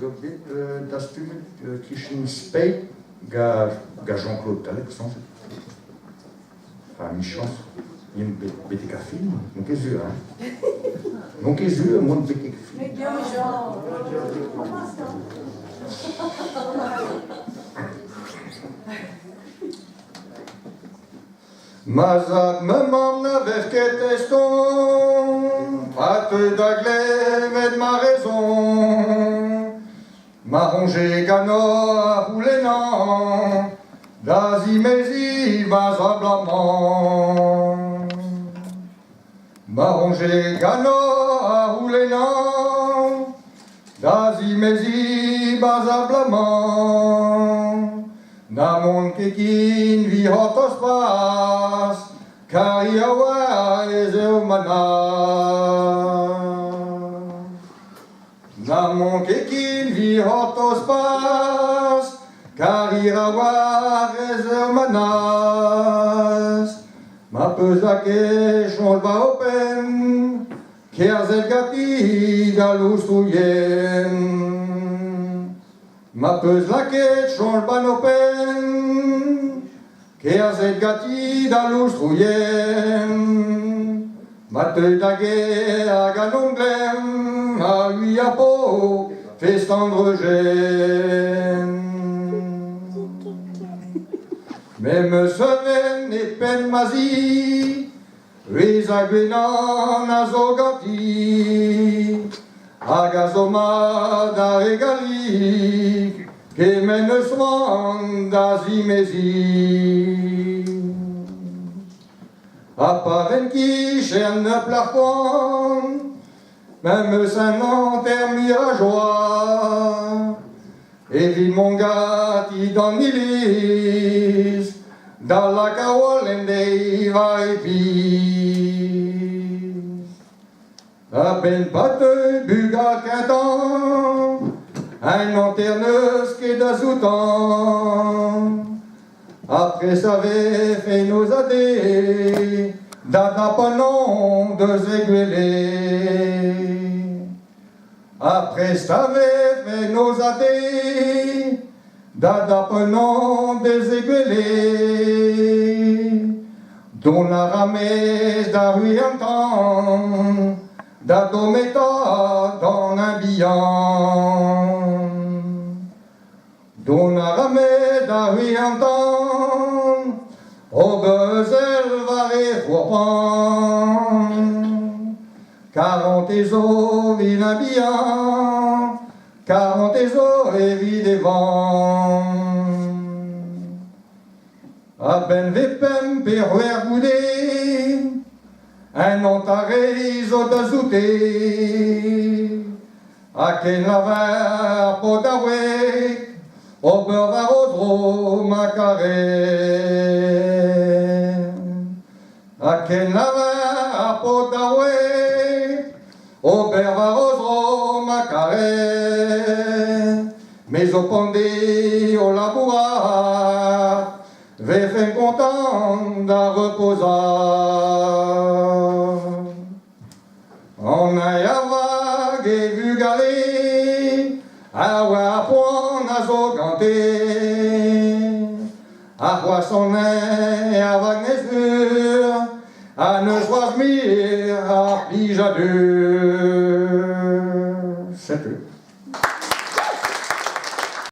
so bit das Tümel zwischen Spade ga Jean-Claude Alexandre. Enfin, une chance. Il y a une bête café, mon qu'est-ce hein? Mon qu'est-ce mon bête café. Mazat me mamna verket eston, pate d'aglé ma raison, m'a rongé gano à roulénan, d'azimezi bazablamant. M'a rongé gano à roulénan, d'azimezi bazablamant. Na mon kekin vi hotos pas, kariawa ezeumana. Na mon kekin vi hotos pas, kariawa ezeumanas. Ma pesake chonba open, kerzet gati galustuyen. Ma peuse laquette change ban open, qu'est cette gâti dans l'oustrouyen. Ma te daguet à ganonglem, à lui à peau, fait stendre gêne. Même semaine et peine mazie, les agrénants nazogati. Agazoma da regali, che mène soin d'azimesi. Apparen qui chaîne le plafond, même Saint-Nanterre mirageois, et vit mon gars qui dans l'île, dans la carole des va-et-vient. À peine pas de buga quintan, un lanterneuse qui est d'azoutan. Après ça avait fait nos adés, d'atapanon de zéguélé. Après ça avait fait nos adés, d'atapanon de zéguélé. Dont la ramesse d'arruyantan, d'Adometa dans un bilan. Dont la ramée d'arruyantan, au bezel varé fourpan. 40 eaux vin un bilan, 40 eaux et vit des vents. A ben vepem perouer goudé, un ontareizo d'azouté, a ken lava podawek, au beurre varodro macaré. A ken lava podawek, au beurre varodro macaré. Mais au pendé au laboura, ve fait content d'un reposant. On a vague et vu galer, à point à zoganté, à quoi son nez à vagnezur, à ne choisir à pige à deux. C'est tout.